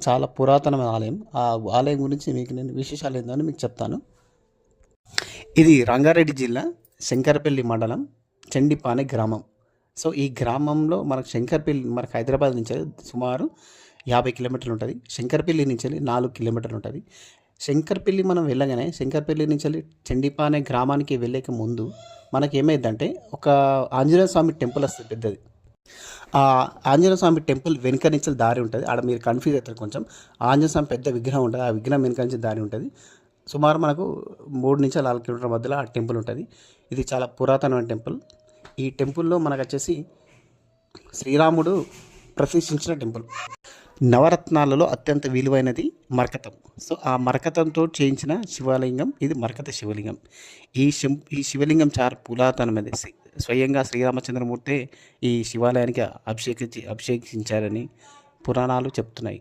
చాలా పురాతనమైన ఆలయం. ఆ ఆలయం గురించి మీకు నేను విశేషాలు ఏందని మీకు చెప్తాను. ఇది రంగారెడ్డి జిల్లా శంకరపల్లి మండలం చెండిపానె గ్రామం. సో ఈ గ్రామంలో మనకు శంకరపల్లి మనకు హైదరాబాద్ నుంచి సుమారు 50 కిలోమీటర్లు ఉంటుంది. శంకరపల్లి నుంచి 4 కిలోమీటర్లు ఉంటుంది. శంకరపల్లి మనం వెళ్ళగానే శంకరపల్లి నుంచి చెండిపానె గ్రామానికి వెళ్ళేక ముందు మనకి ఏమైందంటే ఒక ఆంజనేయ స్వామి టెంపుల్ వస్తుంది పెద్దది. ఆ ఆంజనేయ స్వామి టెంపుల్ వెనుక నుంచి దారి ఉంటుంది. ఆడ మీరు కన్ఫ్యూజ్ అవుతారు కొంచెం. ఆంజనేయ స్వామి పెద్ద విగ్రహం ఉంటుంది. ఆ విగ్రహం వెనుక నుంచి దారి ఉంటుంది. సుమారు మనకు 3 నుంచి 4 కిలోమీటర్ల మధ్యలో ఆ టెంపుల్ ఉంటుంది. ఇది చాలా పురాతనమైన టెంపుల్. ఈ టెంపుల్లో మనకు వచ్చేసి శ్రీరాముడు ప్రతిష్ఠించిన టెంపుల్. నవరత్నాలలో అత్యంత విలువైనది మరకతం. సో ఆ మరకతంతో చేయించిన శివలింగం ఇది మరకత శివలింగం. ఈ శివలింగం చాలా పురాతనమైనది. స్వయంగా శ్రీరామచంద్రమూర్తి ఈ శివాలయానికి అభిషేకించారని పురాణాలు చెప్తున్నాయి.